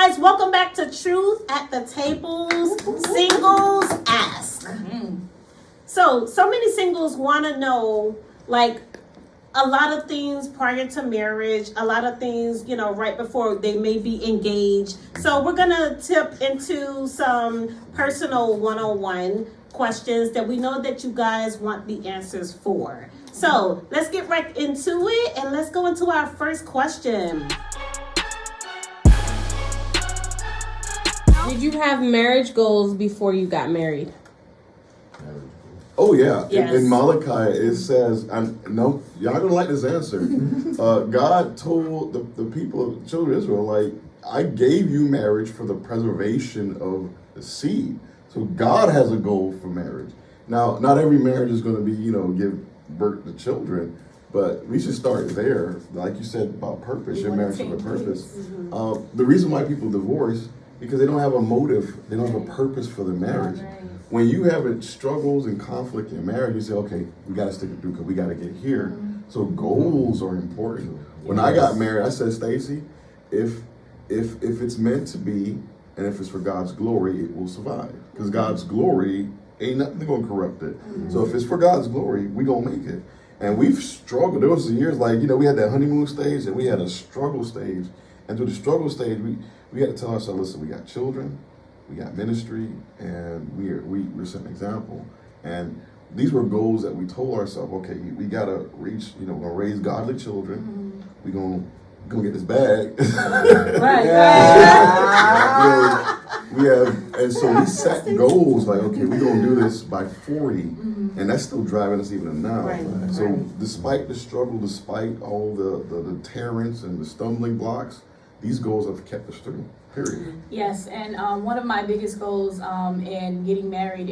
guys, welcome back to Truth at the Tables, Singles Ask. So many singles want to know, like, a lot of things prior to marriage, a lot of things, right before they may be engaged. So we're going to tip into some personal one-on-one questions that we know that you guys want the answers for. So let's get right into it, and let's go into our first question. Did you have marriage goals before you got married? Oh yeah, Yes. in Malachi it says, no, y'all don't like this answer. God told the people of children of Israel, like, I gave you marriage for the preservation of the seed. So God has a goal for marriage. Now, not every marriage is going to be, give birth to children, but we should start there. Like you said about purpose, your marriage has a purpose. The reason why people divorce, because they don't have a motive, they don't have a purpose for their marriage. When you have struggles and conflict in marriage, you say, okay, we got to stick it through because we got to get here. So goals are important. When I got married, I said, Stacy, if it's meant to be and if it's for God's glory, it will survive. Because God's glory ain't nothing going to corrupt it. So if it's for God's glory, we going to make it. And we've struggled. There was years like, we had that honeymoon stage and we had a struggle stage. And through the struggle stage, we had to tell ourselves, listen, we got children, we got ministry, and we're setting an example. And these were goals that we told ourselves, okay, we gotta reach, we're gonna raise godly children, we're gonna get this bag. And so we set goals like, okay, we're gonna do this by 40, and that's still driving us even now. So despite the struggle, despite all the deterrents and the stumbling blocks, these goals have kept us through. Period. Yes, and one of my biggest goals in getting married,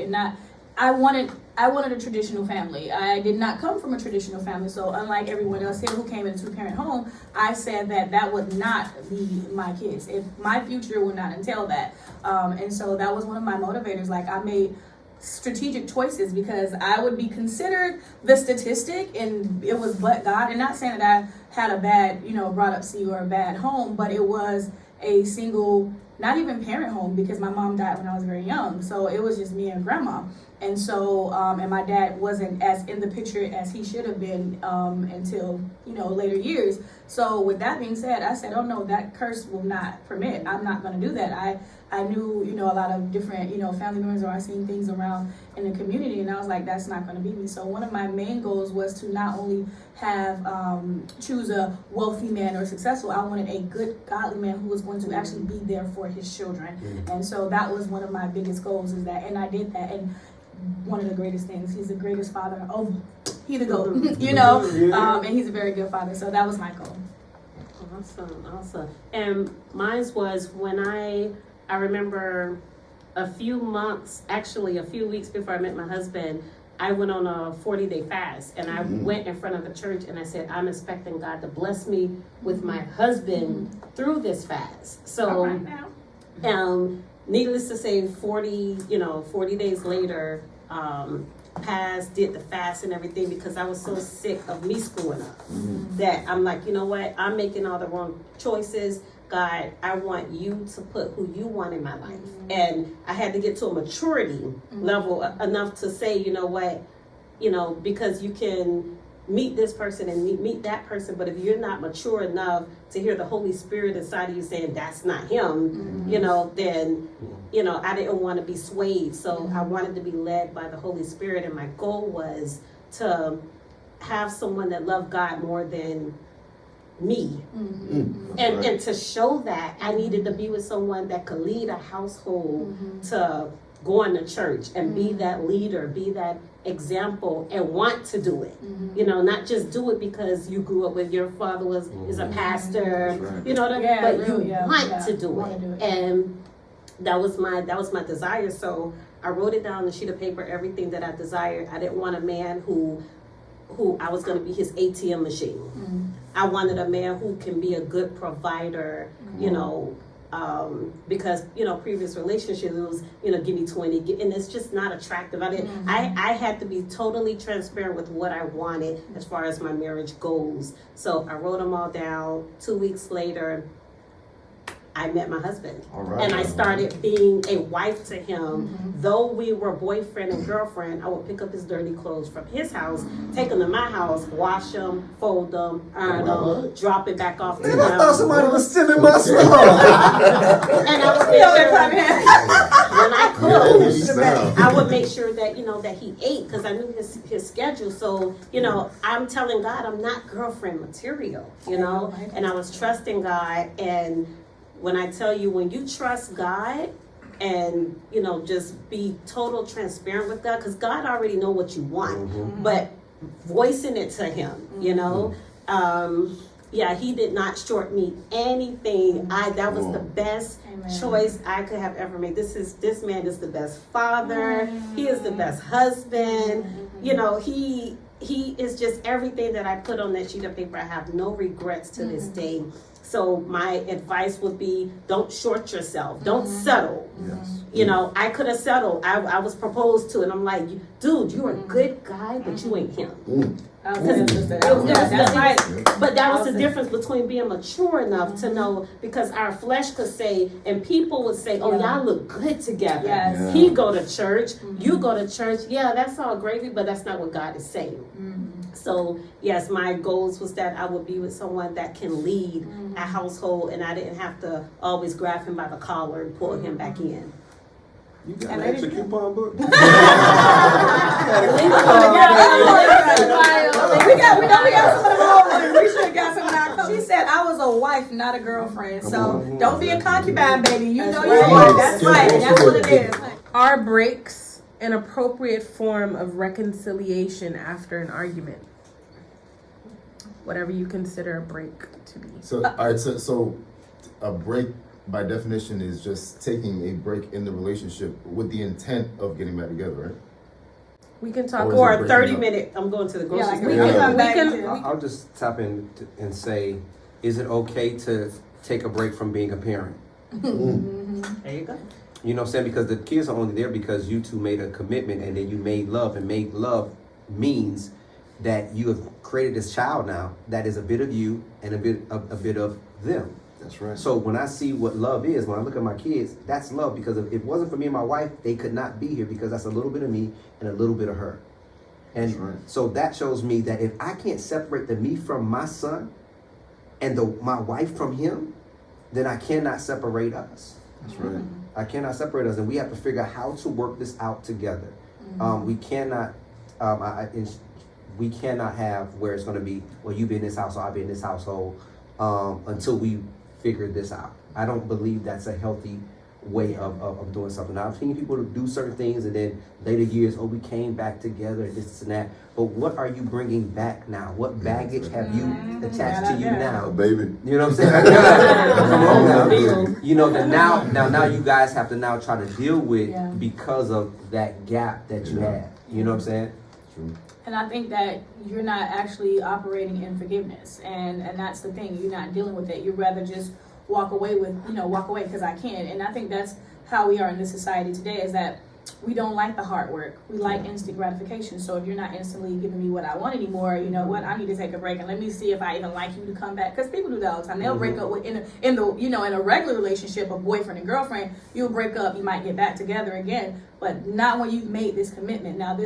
I wanted a traditional family. I did not come from a traditional family, so unlike everyone else here who came in a two-parent home, I said that would not be my kids. If my future would not entail that, and so that was one of my motivators. Like, I made strategic choices because I would be considered the statistic, and it was but God. And not saying that I had a bad, brought up seed or a bad home, but it was a single, not even parent home, because my mom died when I was very young. So it was just me and grandma. And so, and my dad wasn't as in the picture as he should have been until, later years. So with that being said, I said, oh no, that curse will not permit. I'm not going to do that. I knew, a lot of different, family members, or I seen things around in the community, and I was like, that's not going to be me. So one of my main goals was to not only have, choose a wealthy man or successful, I wanted a good, godly man who was going to actually be there for his children. And so that was one of my biggest goals, is that, and I did that. And one of the greatest things, he's the greatest father. Oh, he's the GOAT, and he's a very good father. So that was my goal. Awesome. And mine was when I remember a few weeks before I met my husband, I went on a 40-day fast, and I went in front of the church and I said, I'm expecting God to bless me with my husband through this fast. So, needless to say, 40 days later, did the fast and everything, because I was so sick of me screwing up that I'm like, you know what? I'm making all the wrong choices. God, I want you to put who you want in my life. And I had to get to a maturity level enough to say, you know what, because you can meet this person and meet that person, but if you're not mature enough to hear the Holy Spirit inside of you saying that's not him, then I didn't want to be swayed. So I wanted to be led by the Holy Spirit, and my goal was to have someone that loved God more than me. And to show that, I needed to be with someone that could lead a household to going to church and be that leader, be that example, and want to do it. Not just do it because you grew up with your father is a pastor, but you want to do it. And that was my desire. So I wrote it down on a sheet of paper, everything that I desired. I didn't want a man who I was going to be his ATM machine. I wanted a man who can be a good provider, because previous relationships, it was give me 20, and it's just not attractive. I had to be totally transparent with what I wanted as far as my marriage goals. So I wrote them all down. 2 weeks later, I met my husband. All right. And I started being a wife to him. Though we were boyfriend and girlfriend, I would pick up his dirty clothes from his house, take them to my house, wash them, fold them, iron them, drop it back off to him. I thought somebody was stealing my stuff. And I would make sure when I Yes, cooked, now. I would make sure that, you know, that he ate because I knew his schedule. So, you know, I'm telling God I'm not girlfriend material, you know, and I was trusting God. And when I tell you, when you trust God and, you know, just be total transparent with God, because God already know what you want, but voicing it to him, you know, yeah, he did not short me anything. That was the best choice I could have ever made. This man is the best father. He is the best husband. You know, he is just everything that I put on that sheet of paper. I have no regrets to this day. So my advice would be, don't short yourself. Don't settle. Yes. You know, I could have settled. I was proposed to, and I'm like, dude, you're a good guy, but you ain't him. That's right. But that was the difference between being mature enough to know, because our flesh could say, and people would say, oh, y'all look good together. Yes. Yeah. He go to church, you go to church. Yeah, that's all gravy, but that's not what God is saying. So yes, my goals was that I would be with someone that can lead a household, and I didn't have to always grab him by the collar and pull him back in. You got an extra coupon book? We got some of the old ones. We should have got some now. She said I was a wife, not a girlfriend. So don't be a concubine, baby. You know you're right. That's right. That's what it is. Are breaks an appropriate form of reconciliation after an argument? Whatever you consider a break to be. So, all right, so a break by definition is just taking a break in the relationship with the intent of getting back together, right? We can talk Or is Or it a breaking 30-minute, I'm going to the grocery Yeah, store. we can come back can- to I'll just tap in and say, is it okay to take a break from being a parent? There you go. You know what I'm saying? Because the kids are only there because you two made a commitment and then you made love, and made love means that you have created this child now that is a bit of you and a bit of them. That's right. So when I see what love is, when I look at my kids, that's love, because if it wasn't for me and my wife, they could not be here, because that's a little bit of me and a little bit of her. And That's right. so that shows me that if I can't separate the me from my son and my wife from him, then I cannot separate us. That's right. I cannot separate us, and we have to figure out how to work this out together. We cannot, we cannot have where it's going to be, well, you be in this house, or I be in this household, until we figure this out. I don't believe that's a healthy way of doing something. Now, I've seen people do certain things, and then later years, oh, we came back together, and this and that. But what are you bringing back now? What baggage have you attached to you now? Oh, baby. You know what I'm saying? Come on now. You know that now you guys have to now try to deal with because of that gap that you have. You know what I'm saying? True. And I think that you're not actually operating in forgiveness, and that's the thing. You're not dealing with it. You'd rather just walk away because I can. And I think that's how we are in this society today, is that we don't like the hard work. We like instant gratification. So if you're not instantly giving me what I want anymore, you know what? I need to take a break and let me see if I even like you to come back. Because people do that all the time. They'll break up with in a regular relationship, a boyfriend and girlfriend. You'll break up. You might get back together again, but not when you've made this commitment. Now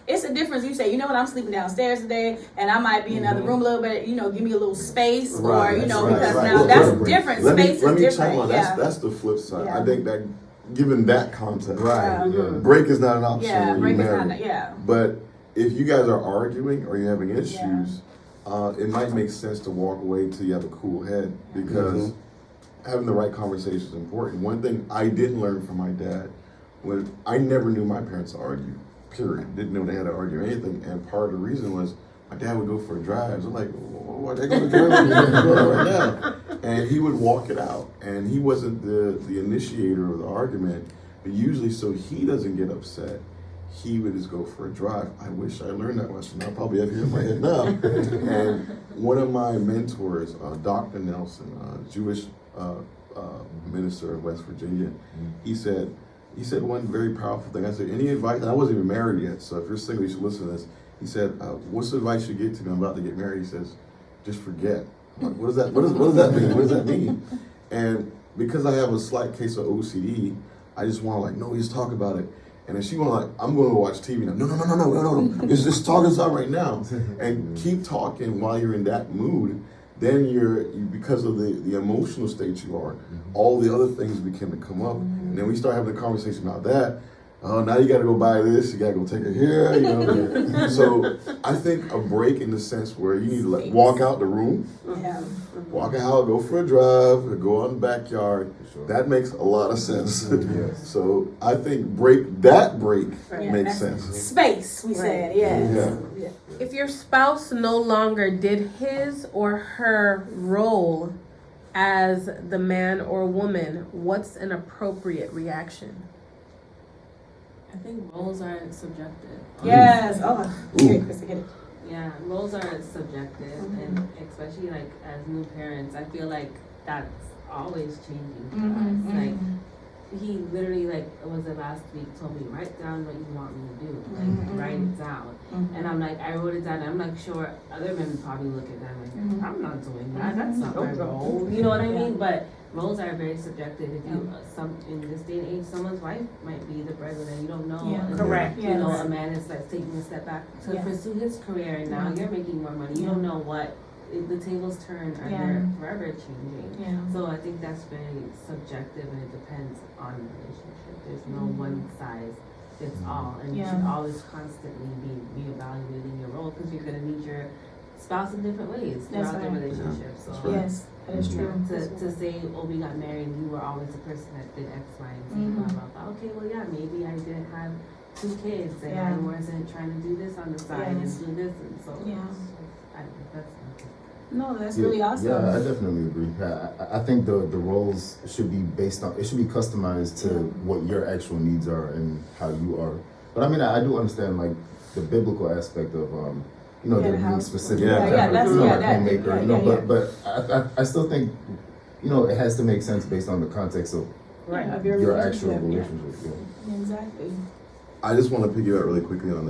it's a difference. You say, you know what? I'm sleeping downstairs today, and I might be in another room a little bit. You know, give me a little space, Right, or that's because right. now Look, that's look, different. Let Space me is different. chime on. Yeah. That's the flip side. Yeah. I think that given that context, Right. break is not an option Yeah, when break you're is married. not. But if you guys are arguing or you're having issues, it might make sense to walk away till you have a cool head, because having the right conversation is important. One thing I did learn from my dad, when I never knew my parents argue, period. Didn't know they had to argue or anything. And part of the reason was my dad would go for drives. I'm like, why they go to drive right now? And he would walk it out. And he wasn't the initiator of the argument, but usually so he doesn't get upset, he would just go for a drive. I wish I learned that lesson. I probably have here in my head now. And one of my mentors, Dr. Nelson, Jewish minister of West Virginia, he said one very powerful thing. I said, any advice? And I wasn't even married yet, so if you're single, you should listen to this. He said, what's the advice you get to me? I'm about to get married. He says, just forget. I'm like, what does that mean? What does that mean? And because I have a slight case of OCD, I just want to like, no, let's talk about it. And then she want to like, I'm going to watch TV now. No. It's just talk us out right now. And keep talking while you're in that mood. Then because of the emotional state you are, all the other things begin to come up. And then we start having a conversation about that. Oh, now you got to go buy this. You got to go take her here. You know. So I think a break in the sense where you need to like walk out the room, Yeah. walk out, go for a drive, or go out in the backyard. Sure. That makes a lot of sense. Yes. So I think break Yeah, makes that's- sense. Space, we said, yes. Yeah. If your spouse no longer did his or her role as the man or woman, what's an appropriate reaction? I think roles are subjective. Yes, oh, Ooh. here, Krista, get it. Yeah, roles are subjective, and especially like as new parents, I feel like that's always changing for us. Like he literally like was it last week told me write down what you want me to do, like write it down, and I'm like I wrote it down. And I'm like sure other men probably look at that like I'm not doing that. That's not my role. You know what I mean? But roles are very subjective. If you in this day and age, someone's wife might be the breadwinner. You don't know. Yeah, And, correct. You know, Yes. a man is like taking a step back to Yes. pursue his career, and now you're making more money. You don't know what the tables turn are they're forever changing. Yeah. So I think that's very subjective, and it depends on the relationship. There's no one size fits all, and you should always constantly be reevaluating your role because you're gonna meet your spouse in different ways That's throughout the right. relationship. So That's right. Yes, that is true. to say, oh, we got married, and you were always the person that did X, Y, and Z, blah, blah, blah. Okay, well, yeah, maybe I didn't have 2 kids, and I Yeah. wasn't trying to do this on the side Yes. and do this, and so Yeah. I think that's No, that's really awesome. Yeah, I definitely agree. I think the roles should be based on, it should be customized to what your actual needs are and how you are. But I mean, I do understand like the biblical aspect of, you know, Yeah, there the being house. specific, Yeah, that's- you know, yeah, like that- homemaker, yeah, you know, yeah, but I still think, you know, it has to make sense based on the context of Right. Of your actual relationship, yeah. relationship. Yeah. Exactly. I just want to piggyback really quickly on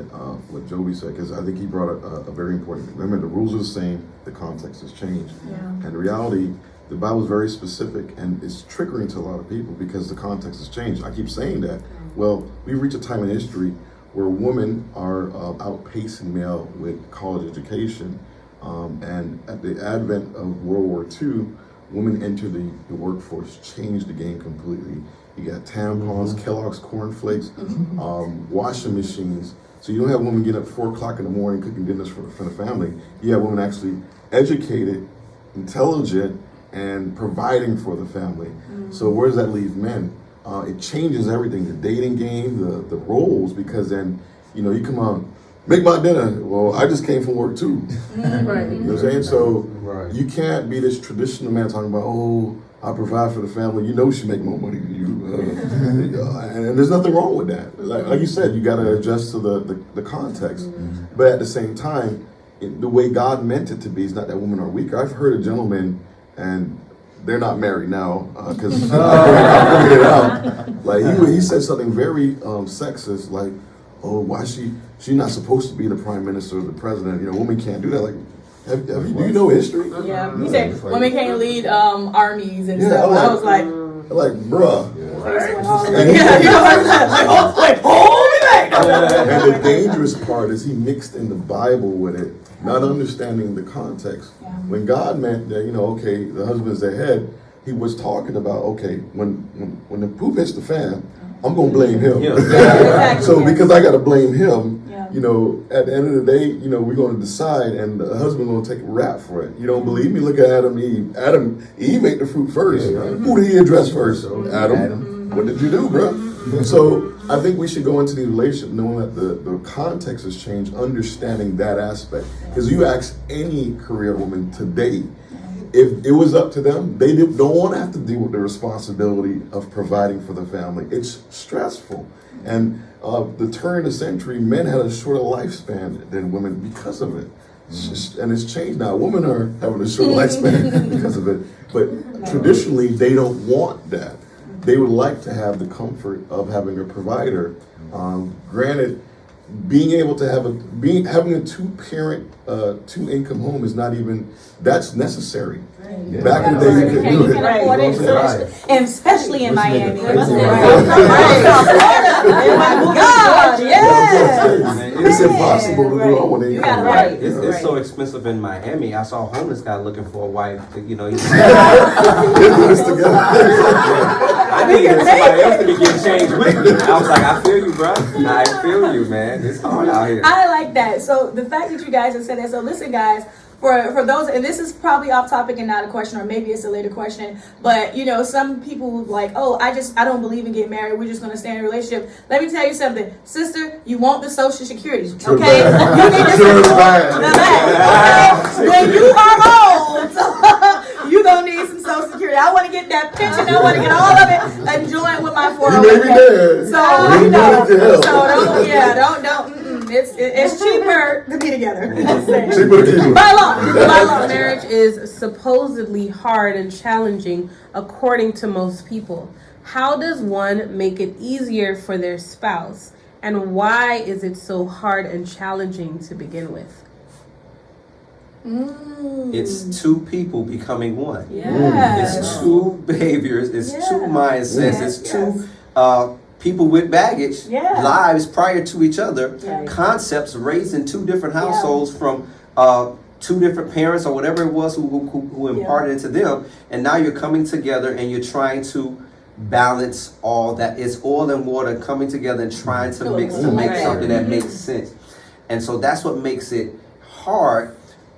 what Joby said, because I think he brought a very important. Remember, the rules are the same, the context has changed, Yeah. and in reality, the Bible is very specific, and it's triggering to a lot of people because the context has changed. I keep saying that. Well, we've reached a time in history where women are outpacing male with college education, and at the advent of World War II, women entered the workforce, changed the game completely. You got tampons, Kellogg's cornflakes, washing machines. So you don't have women getting up 4 o'clock in the morning cooking dinners for the family. You have women actually educated, intelligent, and providing for the family. So where does that leave men? It changes everything, the dating game, the roles, because then, you know, you come on, make my dinner. Well, I just came from work too. Right. You know what I'm saying? So Right. you can't be this traditional man talking about, oh, I provide for the family. You know she make more money than you. And there's nothing wrong with that. Like you said, you got to adjust to the context. But at the same time, the way God meant it to be is not that women are weaker. I've heard a gentleman, and they're not married now, because I figured it out. Like he said something very sexist, like, oh, why she not supposed to be the prime minister or the president? You know, women can't do that. Like, do you know history? Yeah. He said women can't lead armies and Yeah, stuff. I was like, Like, bruh. face went all the And way. he- Yeah, you know what I'm saying? Like, oh, wait, hold me back. And the dangerous part is he mixed in the Bible with it, not understanding the context. Yeah. When God meant that, you know, okay, the husband's the head, he was talking about, okay, when the poop hits the fan, I'm gonna blame him. Yeah. Exactly, So yes. because I gotta blame him, Yeah. you know, at the end of the day, you know, we're gonna decide, and the husband gonna take a rap for it. You don't believe me? Look at Adam and Eve. Eve ate the fruit first. Yeah, right. Who did he address first? Adam. Adam. What did you do, bro? So I think we should go into the relationship knowing that the context has changed, understanding that aspect. Because you ask any career woman today, if it was up to them, they don't want to have to deal with the responsibility of providing for the family. It's stressful. And the turn of the century, men had a shorter lifespan than women because of it. And it's changed now. Women are having a short lifespan because of it. But traditionally, they don't want that. They would like to have the comfort of having a provider. Granted, being able to have having a 2-parent, 2-income home is not even, that's necessary. Yeah. Back in the day, you You could can, do you it. can Right. afford it, Right. and especially in Which nigga Miami. crazy. Oh my God, yes. It's impossible to do all when You they got it come. right. It's so expensive in Miami. I saw a homeless guy looking for a wife. To, you know, They do this together. I needed somebody else to be getting changed with me. I was like, I feel you, bro. I feel you, man. It's hard out here. I like that. So the fact that you guys have said that. So listen, guys. For those, and this is probably off topic and not a question, or maybe it's a later question, but you know, some people like, oh, I don't believe in getting married. We're just gonna stay in a relationship. Let me tell you something, sister. You want the Social Security, okay? Sure bad. You need to Sure support bad. the okay? When you are old, you gonna need some Social Security. I want to get that pension. I want to get all of it and join with my 401k. You may be dead. So You you know, need to help. so don't. It's cheaper to be together. Cheaper to keep it. By law. Marriage is supposedly hard and challenging according to most people. How does one make it easier for their spouse? And why is it so hard and challenging to begin with? It's two people becoming one. Yes. It's two behaviors. It's two Yeah. mindsets. Yes, It's two people with baggage, Yeah. lives prior to each other, Yeah. concepts raised in two different households from two different parents or whatever it was who imparted into them, and now you're coming together and you're trying to balance all that. It's oil and water coming together and trying to mix to make Right. something that makes sense. And so that's what makes it hard.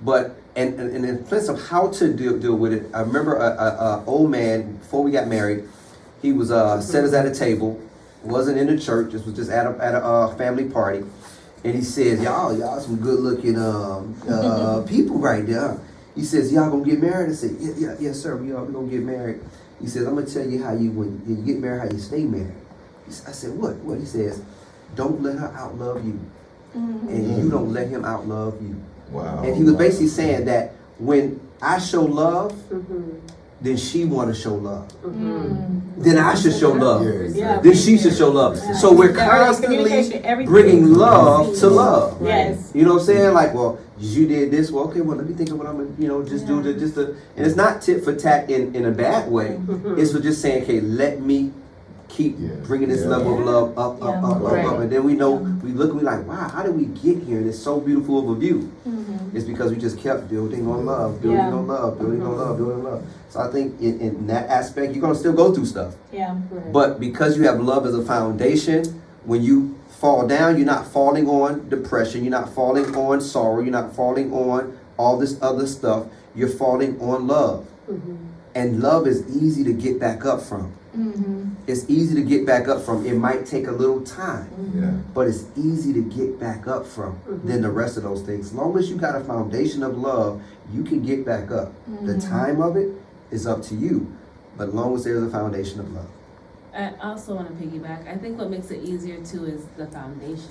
But and in the place of how to deal with it, I remember a old man before we got married. He was set us at a table, wasn't in the church. This was just at a family party, and he says, "Y'all some good looking people right there." He says, "Y'all gonna get married?" I said, "Yeah, yes sir. We gonna get married." He says, "I'm gonna tell you how you when you get married, how you stay married." I said, "What?" He says, "Don't let her outlove you, and you don't let him outlove you." Wow. And he was basically saying that when I show love, Mm-hmm. then she want to show love. Then I should show love. Yeah, exactly. Then she should show love. So we're constantly Communication, everything. bringing love to love. Yes. You know what I'm saying? Like, well, you did this. Well, okay, well, let me think of what I'm gonna, just do. And it's not tit for tat in a bad way. It's for just saying, okay, let me keep bringing this level of love up. And then we know, we look and we like, wow, how did we get here? And it's so beautiful of a view. It's because we just kept building on love, building on love, building on love, building on love. So I think in that aspect, you're going to still go through stuff. Yeah. But because you have love as a foundation, when you fall down, you're not falling on depression, you're not falling on sorrow, you're not falling on all this other stuff. You're falling on love. And love is easy to get back up from. It's easy to get back up from. It might take a little time, Yeah. but it's easy to get back up from than the rest of those things. As long as you got a foundation of love, you can get back up. The time of it is up to you, but as long as there's a foundation of love. I also want to piggyback. I think what makes it easier too is the foundation.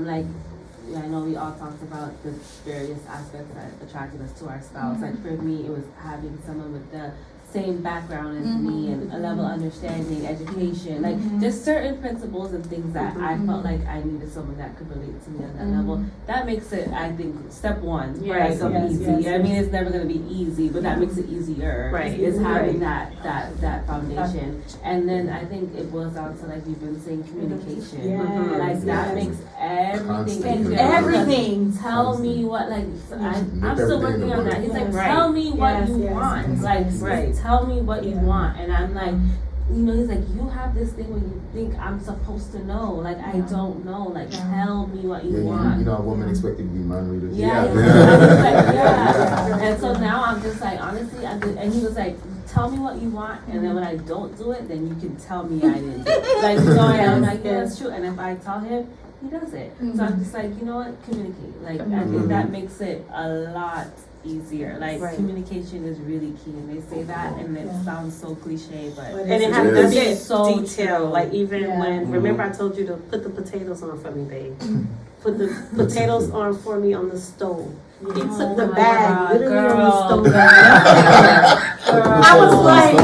Like, I know we all talked about the various aspects that attracted us to our spouse. Like for me, it was having someone with the same background as me and a level of understanding, education, like just certain principles and things that I felt like I needed someone that could relate to me on that level. That makes it, I think, step one, right? So easy. I mean, it's never going to be easy, but that makes it easier. Right. Is having that foundation, and then I think it boils down to, like you've been saying, communication. Yes. Like that makes everything easier. Everything. Tell me what, like I'm Make still everything working on that. He's like, Right. tell me what Yes, you yes, want. yes, Like, right. tell me what you want. And I'm like, he's like, you have this thing where you think I'm supposed to know. Like, I don't know. Like, tell me what you want. You know, a woman expected to be mind readers. Yeah. Yeah. I was like, yeah. And so now I'm just like, honestly, and he was like, tell me what you want, and then when I don't do it, then you can tell me I didn't do it. Like, and I'm like, yeah, that's true. And if I tell him, he does it. So I'm just like, you know what, communicate. Like, I think that makes it a lot easier. Like, communication is really key, and they say that, and it sounds so cliche, but And it has It to is. be So detailed. true. Like even Yeah. when, remember I told you to put the potatoes on for me, babe. Put the potatoes on for me on the stove. He took the my bag God, literally on the girl. stove. I was like,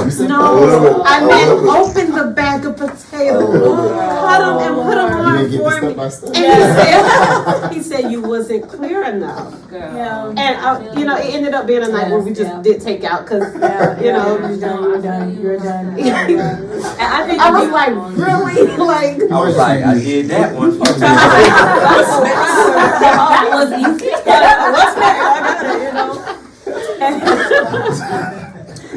You said no, I Oh. meant open the bag of potatoes, cut them and put them You on didn't get the for step me. by step. And he said you wasn't clear enough. Girl. Yeah. And you know, it ended up being a night where we just did take out because you know. You're done. And I think I was like, really? Like, I was like, I did that one. That was easy. what's that? I got it, you know.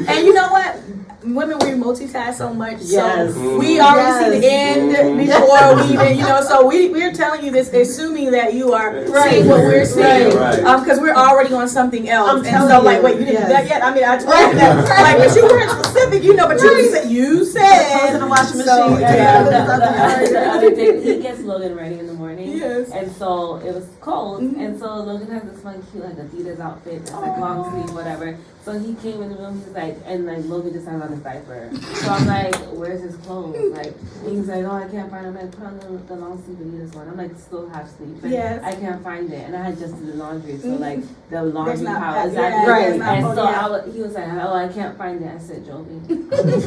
And you know what? Women, we multitask so much. Yes. So we already see the end before we even, you know, so we're telling you this, assuming that you are seeing what we're seeing. Right. Because we're already on something else. I'm And telling so, you, like, wait, you didn't do that yes. yet? I mean, I told you that. Like, but you weren't specific, you know, but you said. Closing the washing So, machine. yeah. The other day, he gets Logan ready in the morning. Yes. And so it was cold, and so Logan has this fun, cute, like Adidas outfit, that's like long sleeve, whatever. So he came in the room, he's like, and like Logan just has on his diaper. So I'm like, where's his clothes? Like, he's like, oh, I can't find him. I put on the long sleeve Adidas one. I'm like, still half sleeve. But Yes. I can't find it. And I had just did the laundry, so like the laundry There's not- pile is yeah, at there's And not- so yeah. he was like, oh, I can't find it. I said, Joby, the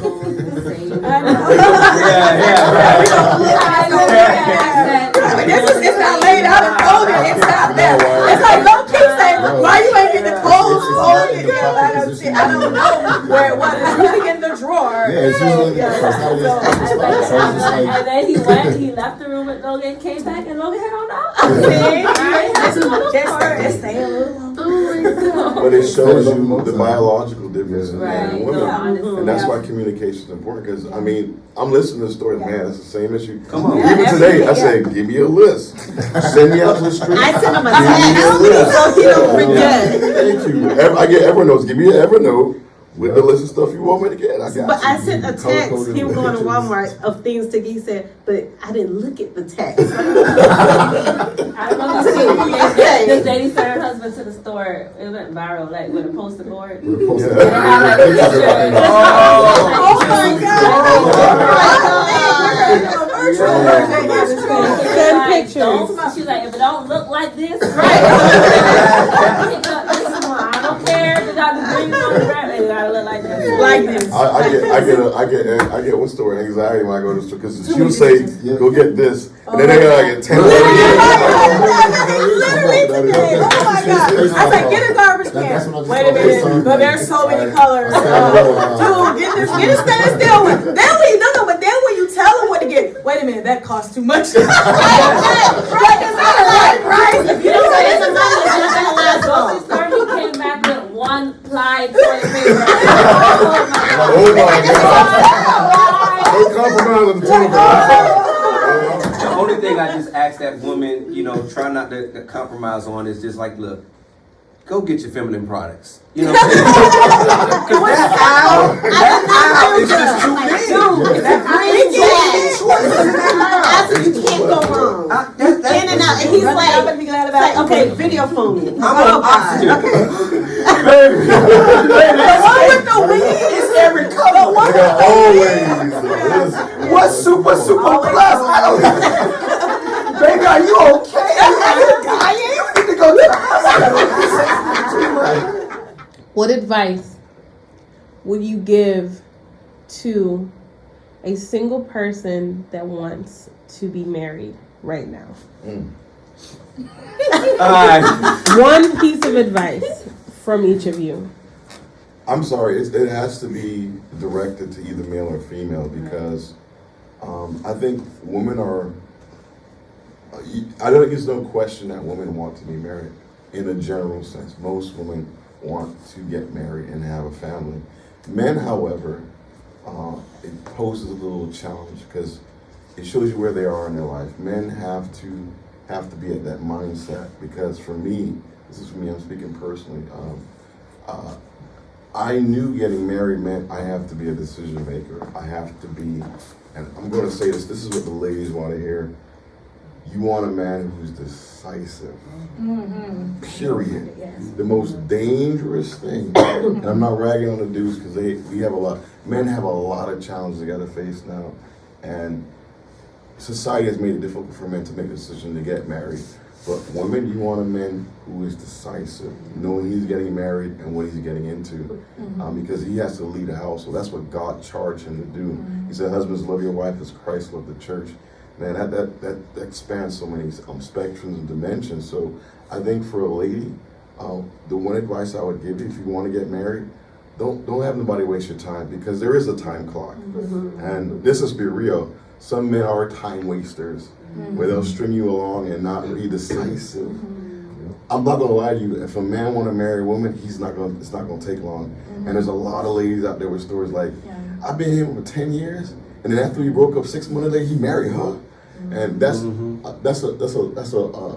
clothes is the same. I know. It's not laid out and folded. It's not there. It's like, don't keep saying, why you ain't get the clothes folded? I don't know where it was. It's usually in the drawer. Yeah, it's usually in the drawer. It's not in the spot. So it's just like, And then he left the room with Logan, came back, and Logan had on the outfit. Just stay a little longer. But it shows you the biological difference in men and Right. women. Yeah. And that's why communication is important. Because, I mean, I'm listening to the story, man, it's the same issue. Come on. Even today, I said, give me a list. Send me out to the street. I sent him a Give me text list. so he don't forget. Thank you. I get Evernote. Give me an Evernote with the list of stuff you want me to get. I got But you. I sent a text, Color-coded him going to pictures. Walmart of things to get. He said, but I didn't look at the text. I don't know if you see this lady sent her husband to the store. It went viral, like with a poster board. we're supposed to- And it had like a picture. Oh my God. Send pictures. She's like, if it don't look like this, right? I don't care. If it got the green on the wrap, it gotta look like this. Like this. I get what's the word? Anxiety when I go to the store because she'll say, "Go get this," and then I gotta get 10. Literally today. Oh my God. I said, get a garbage That's can. what I just Wait a told minute. my son. But there's so many colors. Dude, Dude, get a stand still one. Then when you no, but then when you tell them what to get, wait a minute, that costs too much. Right. You know what? It's a grocery store. He came back with one ply toilet paper. Oh my God! Don't compromise on the toilet. The only thing I just ask that woman, you know, try not to compromise on is just like, look, go get your feminine products. You know what I'm saying? Because that aisle is just too big. I said, you can't go wrong. In and out. And he's I'm like, gonna be glad about it. okay, video phone me. I'm on oxygen. With the weed. It's every color. I got always. What's super plus? I don't. Baby, are you okay? Are you dying? You need to go to the hospital. What advice would you give to a single person that wants to be married right now? One piece of advice from each of you. I'm sorry, it has to be directed to either male or female because I think women are. I don't think there's no question that women want to be married in a general sense. Most women want to get married and have a family. Men, however, it poses a little challenge because it shows you where they are in their life. Men have to be at that mindset because for me, this is for me, I'm speaking personally. I knew getting married meant I have to be a decision maker. I have to be, and I'm going to say this is what the ladies want to hear. You want a man who's decisive. Period. The most dangerous thing, and I'm not ragging on the dudes because men have a lot of challenges they got to face now. And society has made it difficult for men to make a decision to get married. But women, you want a man who is decisive, knowing he's getting married and what he's getting into, because he has to lead a household. That's what God charged him to do. He said, "Husbands, love your wife as Christ loved the church." Man, that expands so many spectrums and dimensions. So I think for a lady, the one advice I would give you, if you want to get married, don't have nobody waste your time, because there is a time clock. And this is be real. Some men are time wasters, where they'll string you along and not be decisive. I'm not gonna lie to you. If a man want to marry a woman, it's not gonna take long. And there's a lot of ladies out there with stories like, "I've been here for 10 years, and then after we broke up 6 months later, he married her." And that's a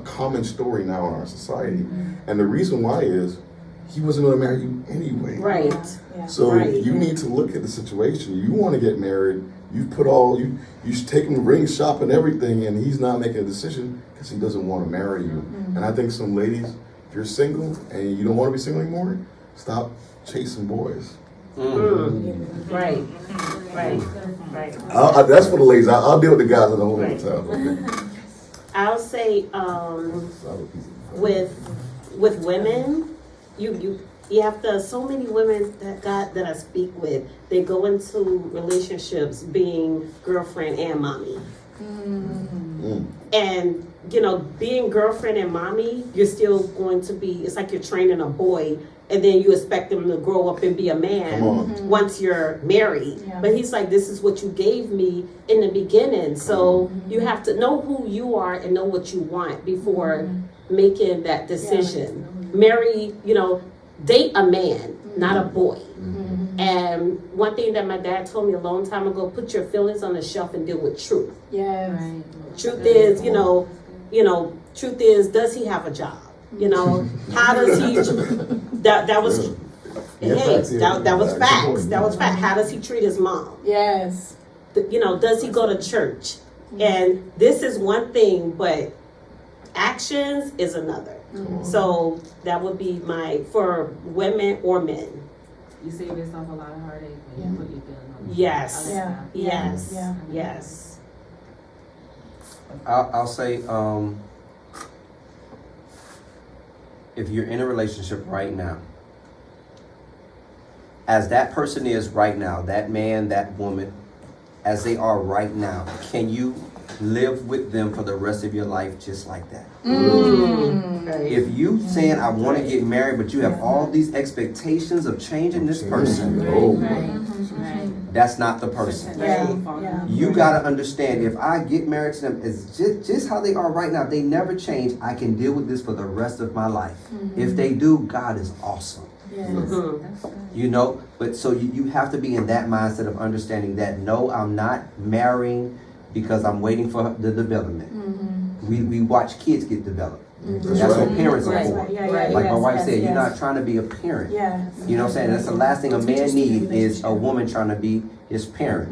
common story now in our society. And the reason why is he wasn't gonna marry you anyway. Right. So Right. you need to look at the situation. You want to get married. You take him ring shopping, everything, and he's not making a decision because he doesn't want to marry you. And I think some ladies, if you're single and you don't want to be single anymore, stop chasing boys. Right. Right. Right. That's for the ladies. I'll deal with the guys in the whole time. I'll say, with women, you have to. So many women that I speak with, they go into relationships being girlfriend and mommy. And being girlfriend and mommy, you're still going to be. It's like you're training a boy, and then you expect him to grow up and be a man once you're married. Yeah. But he's like, this is what you gave me in the beginning. So you have to know who you are and know what you want before making that decision. Marry, date a man, not a boy. And one thing that my dad told me a long time ago, put your feelings on the shelf and deal with truth. Yes. Truth is, truth is, does he have a job? How does he, that was, that was facts. That was fact. How does he treat his mom? Yes. Does he go to church? And this is one thing, but actions is another. So that would be for women or men. You save yourself a lot of heartache when you put your feelings on. Yes. Yeah. Yes. Yeah. Yes. I'll say, if you're in a relationship right now, as that person is right now, that man, that woman, as they are right now, can you live with them for the rest of your life just like that? If you saying, "I want to get married," but you have all these expectations of changing this person, that's not the person. Yeah. You gotta understand, if I get married to them, it's just how they are right now. If they never change, I can deal with this for the rest of my life. If they do, God is awesome. Yes. But so you have to be in that mindset of understanding that, no, I'm not marrying because I'm waiting for the development. We watch kids get developed. That's what parents are for. Like my wife said, you're not trying to be a parent. Yeah. You know what I'm saying? That's the last thing a man needs is a woman trying to be his parent.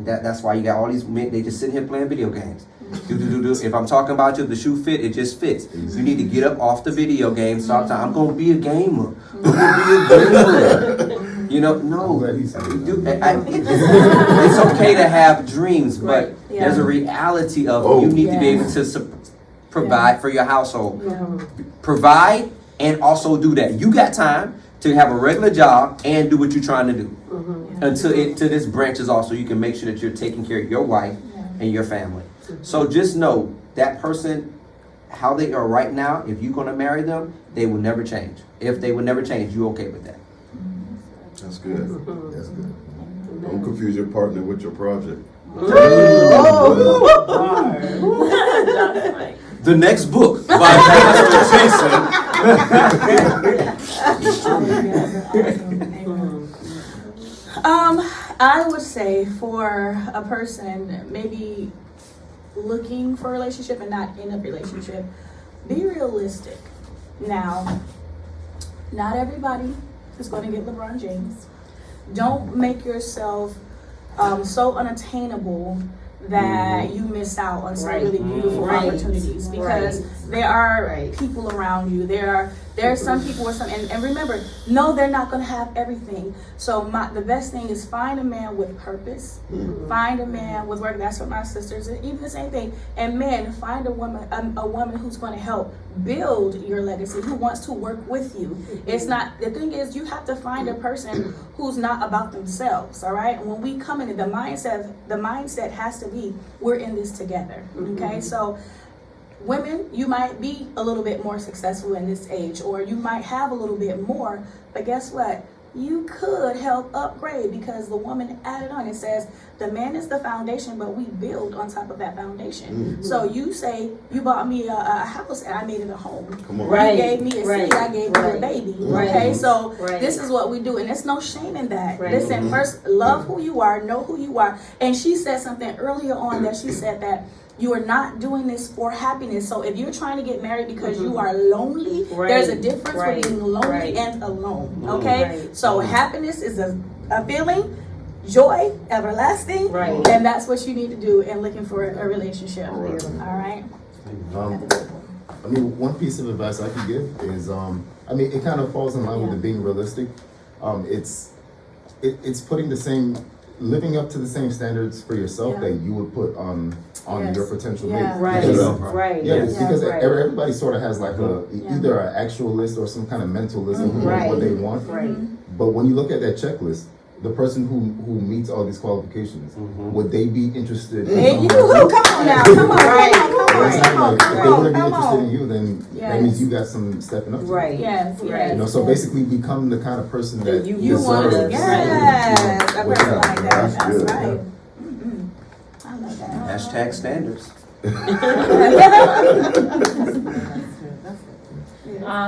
That's why you got all these men, they just sitting here playing video games. Do. If I'm talking about you, if the shoe fit, it just fits. You need to get up off the video game, stop time. I'm gonna be a gamer. No. It's okay to have dreams, but there's a reality of you need to be able to provide for your household. Provide and also do that. You got time to have a regular job and do what you're trying to do until this branches off, so you can make sure that you're taking care of your wife and your family. So just know that person, how they are right now, if you're going to marry them, they will never change. If they will never change, you okay with that? That's good. That's good. Don't confuse your partner with your project. The next book by I would say for a person maybe looking for a relationship and not in a relationship, be realistic. Now, not everybody is going to get LeBron James. Don't make yourself so unattainable that you miss out on some really beautiful opportunities, because there are people around you. There are There are some people and remember, no, they're not going to have everything. So the best thing is find a man with purpose, find a man with work. That's what my sisters, and even the same thing. And men, find a woman who's going to help build your legacy, who wants to work with you. It's not, the thing is, you have to find a person who's not about themselves. All right. When we come into the mindset has to be, we're in this together. Okay. So women, you might be a little bit more successful in this age, or you might have a little bit more, but guess what? You could help upgrade, because the woman added on, it says the man is the foundation, but we build on top of that foundation. So you say you bought me a house and I made it a home. Come on. Right. You gave me a seed, I gave you a baby. Okay, so Right. this is what we do, and there's no shame in that. Right. Listen, first love who you are, know who you are. And she said something earlier on that she said that you are not doing this for happiness. So if you're trying to get married because you are lonely, Right. there's a difference Right. between lonely Right. and alone. Okay? Right. So happiness is a feeling, joy, everlasting. Right. And that's what you need to do in looking for a relationship. Right. All right? I mean, one piece of advice I could give is, I mean, it kind of falls in line with the being realistic. It's putting living up to the same standards for yourself Yeah. that you would put on Yes. your potential Yeah. mate. Right. Because- Right. Yeah, Yes. because Right. everybody sort of has like Yeah. either an actual list or some kind of mental list of Right. what they want. Right. But when you look at that checklist, the person who meets all these qualifications, would they be interested in Hey, you, someone come on now, come on, Right. come on, You know what I'm saying? come on, Like, if they come on, wouldn't be come interested in on. you, then Yes. that means you got some stepping up to. Right. Yes, yes. You know, so basically become the kind of person that You You want deserves to, yes, a what person you have. like that. That's That's good. right. I love that. Hashtag standards.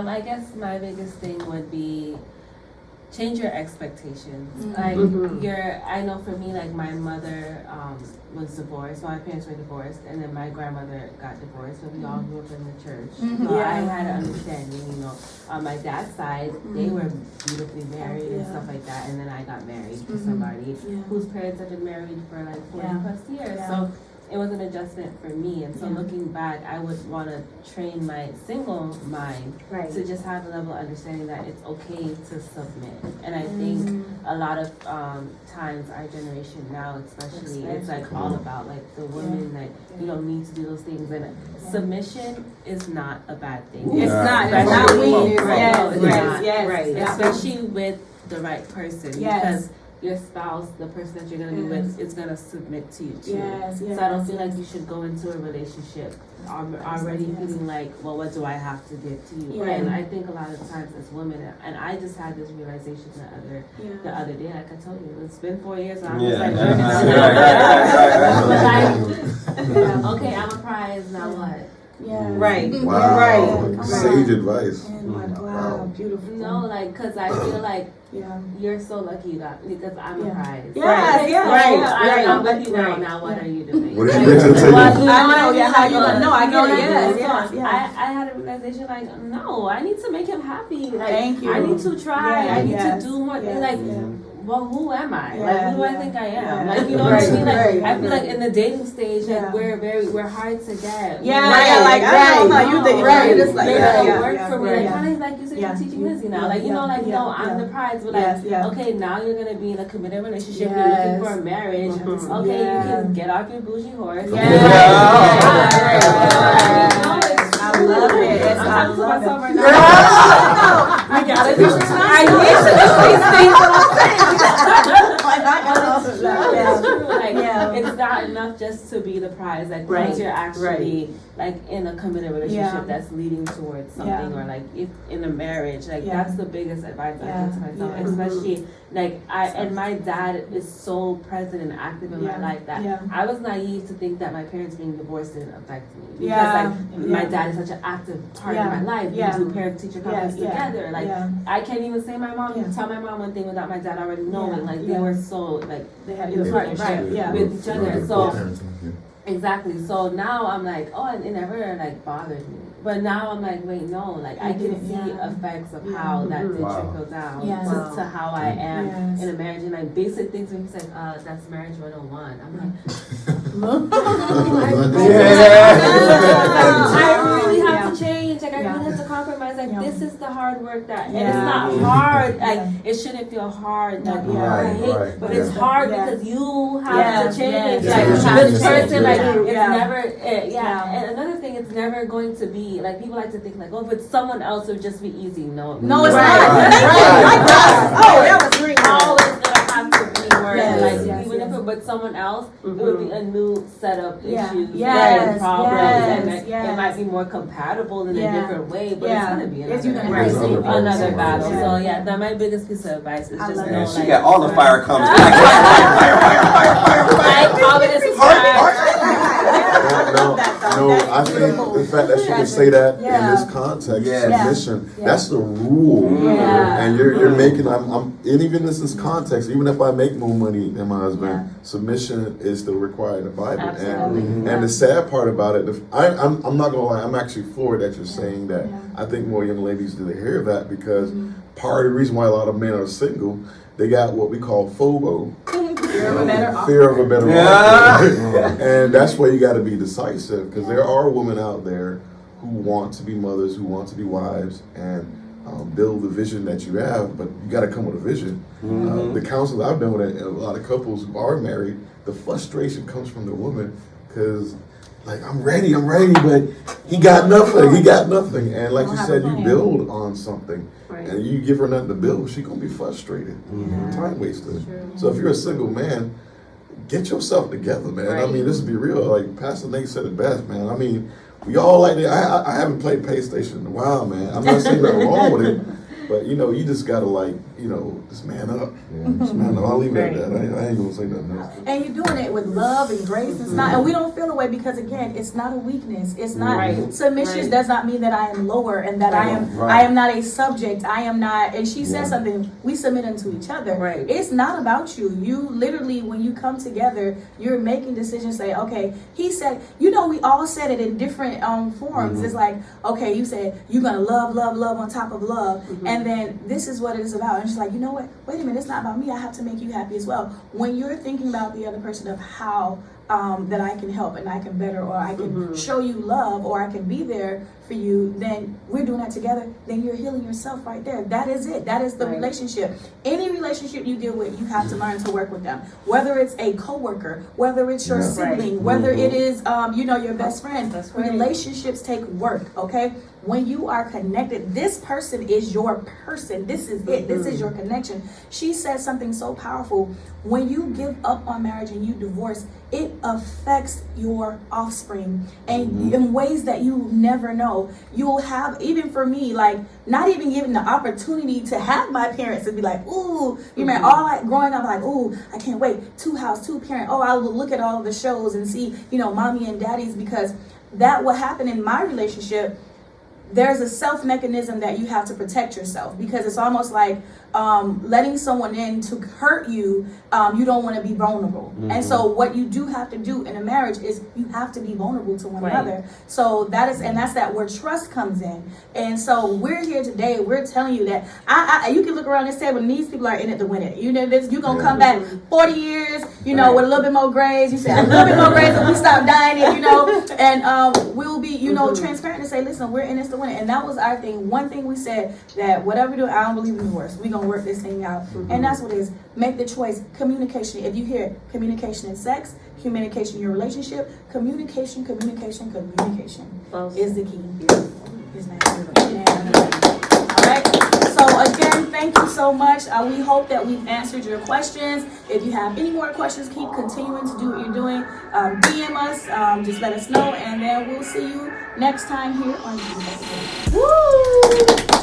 I guess my biggest thing would be change your expectations. Like I know for me, like my mother was divorced. My parents were divorced, and then my grandmother got divorced. So we all grew up in the church. So Yeah. I had an understanding, you know, on my dad's side, they were beautifully married and Yeah. stuff like that. And then I got married to somebody Yeah. whose parents had been married for like 40 Yeah. plus years. Yeah. So it was an adjustment for me. And so Yeah. looking back, I would want to train my single mind Right. to just have a level of understanding that it's okay to submit. And I think a lot of times our generation now, especially, it's like all about like the women, like you don't need to do those things. And submission is not a bad thing. It's Yeah. not, it's not Especially- weakness. right, Yes, no, it's yes, not. yes. Right. Yeah. Especially with the right person. Yes. Because your spouse, the person that you're gonna be with, is gonna submit to you too. Yes, yes. So I don't feel like you should go into a relationship already feeling like, well, what do I have to give to you? Yeah. And I think a lot of times as women, and I just had this realization the other day, like I told you, it's been 4 years, and I'm just like, learning. Okay, I'm a prize, now what? Yeah. Right. Wow. Right. Sage advice. And wow, beautiful. No, like, cause I feel like Yeah. you're so lucky because I'm a Yeah. prize. Yes, yes, Right. yes. I'm with you now. Right. Now, what are you doing? What did you bring to the table? Well, you know I what know, mean? yeah, how you Like, gonna- no, I you get know it, what I yes, mean? yes, So yes. I had a realization like, no, I need to make him happy. Like, Thank you. I need to try. Yeah, I need yes, to do more. yes, Like, yeah. well, who am I? Yeah, Like, who do I yeah, think I am? yeah. Like, you know what I mean? Like, Right, I feel right. like in the dating stage, like, Yeah. we're hard to get. Yeah, Right, yeah, like I right. know how you think. Right. You're just like, They yeah, don't yeah, work yeah, for me. right, Like, yeah. kind of like you said, Yeah. you're teaching Lizzie now. Yeah, Like, you know, like, yeah, no, I'm yeah. the prize, but like, Yes, yeah. okay, now you're gonna be in a committed relationship. Yes. You're looking for a marriage. Mhm. Okay, Yeah. you can get off your bougie horse. Yeah. I love it. Yes, I I'm talking to love myself it. right now. I got it. I It's true. Like, Yeah. it's not enough just to be the prize. Like, Right, once you're actually like in a committed relationship that's leading towards something, Yeah. or like if in a marriage, like Yeah. that's the biggest advice I Yeah. give to myself. Yeah. Especially like and my dad is so present and active in my life that Yeah. I was naive to think that my parents being divorced didn't affect me. Because Yeah. like my Yeah. dad is such an active part Yeah. of my life. Yeah. We do parent teacher conference Yeah. together. Like Yeah. I can't even say my mom Yeah. tell my mom one thing without my dad already knowing. Yeah. Like Yeah. they were so like They have in your part, partnership. right, Yeah. with each other. So Co-parenting, yeah. exactly. So now I'm like, oh, and it never like bothered me. But now I'm like, wait, no, like I can see Yeah. effects of Yeah. how that did Wow. trickle down Yes. to how I am Yes. in a marriage, and like basic things when he said, that's marriage 101. I'm like, I really have to change. Like I Yeah. really have to compromise. Like Yeah. this is the hard work that, and Yeah. it's not hard. Like it shouldn't feel hard. Like Yeah. I hate, Right, but yeah. it's hard Yeah. because you have Yes, to change. yes, Like yes. this Yeah. person, like Yeah. it's Yeah. never. Yeah. Yeah. And another thing, it's never going to be like people like to think like, oh, but someone else would just be easy. No, No, it's Right. not. Right. Thank you. Right. Like that. Oh, that was great. Always gonna have to be work. Yes, Like yes, even yes. if it but someone else, it would be a new set of Yeah. issues Yes, and problems, yes, and it yes. might be more compatible in Yeah. a different way, but Yeah. it's gonna be It's- you're another, gonna have to see another it. battle. Yeah. So yeah, that my biggest piece of advice is I just love know it. She like got all the fire coming. Fire, like comment and subscribe. No, I think the fact that she can say that Yeah. in this context, Yes. submission, Yeah. that's the rule. Yeah. And you're making, and even in this context, even if I make more money than my husband, Yeah. submission is still required in the Bible. Absolutely. And the sad part about it, I'm not gonna lie, I'm actually floored that you're saying that. Yeah. I think more young ladies need to hear that because part of the reason why a lot of men are single, they got what we call FOBO. Fear of a better offer. Fear of a better Yeah. offer. And that's where you got to be decisive because there are women out there who want to be mothers, who want to be wives, and build the vision that you have, but you got to come with a vision. The counseling I've done with a lot of couples who are married, the frustration comes from the woman because, like, I'm ready, but he got nothing. And like Don't you have said, a you plan. build on something. Right. And you give her nothing to build, she gonna be frustrated, time wasted. So if you're a single man, get yourself together, man. I Right. mean, this be real. Like Pastor Nate said it best, man. I mean, we all like that. I haven't played PlayStation in a while, man. I'm not saying nothing wrong with it, but you just gotta just man up. Just man up. I'll leave it at that. I ain't gonna say nothing else. And you're doing it with love and grace. It's not, and we don't feel away because again, it's not a weakness. It's not Right. submission Right. does not mean that I am lower and that I Right. am not a subject. I am not. And she said Yeah. something. We submit unto each other. Right. It's not about you. You literally, when you come together, you're making decisions. Say, okay, he said. We all said it in different forms. It's like, okay, you said you're gonna love, love, love on top of love, and then this is what it is about. And she's like, you know what? Wait a minute, it's not about me. I have to make you happy as well. When you're thinking about the other person of how that I can help and I can better, or I can show you love, or I can be there for you, then we're doing that together. Then you're healing yourself right there. That is it. That is the Right. relationship. Any relationship you deal with, you have to learn to work with them. Whether it's a coworker, whether it's your Yeah. sibling, whether it is your best friend. That's right. Relationships take work. Okay. When you are connected, this person is your person. This is it. This is your connection. She said something so powerful. When you give up on marriage and you divorce, it affects your offspring and in ways that you never know. You'll have, even for me, like not even given the opportunity to have my parents and be like, ooh, you remember all like growing up, like, ooh, I can't wait, 2-house, 2-parent. Oh, I'll look at all the shows and see, mommy and daddies, because that will happen in my relationship. There's a self mechanism that you have to protect yourself, because it's almost like letting someone in to hurt you. You don't want to be vulnerable. And so what you do have to do in a marriage is you have to be vulnerable to one Right. another. So that's where trust comes in. And so we're here today. We're telling you that you can look around this table and these people are in it to win it. You're going to come back 40 years, with a little bit more grades. You said a little bit more grades if we stop dying, and we'll be, transparent and say, listen, we're in this to win it. And that was our thing. One thing we said, that whatever we do, I don't believe in divorce. We're going to work this thing out. And that's what it is. Make the choice. Communication. If you hear it, communication in sex, communication in your relationship, communication Well is the key. His name is all right. So again, thank you so much. We hope that we've answered your questions. If you have any more questions, keep continuing to do what you're doing. DM us. Just let us know, and then we'll see you next time here on Jesus. Woo!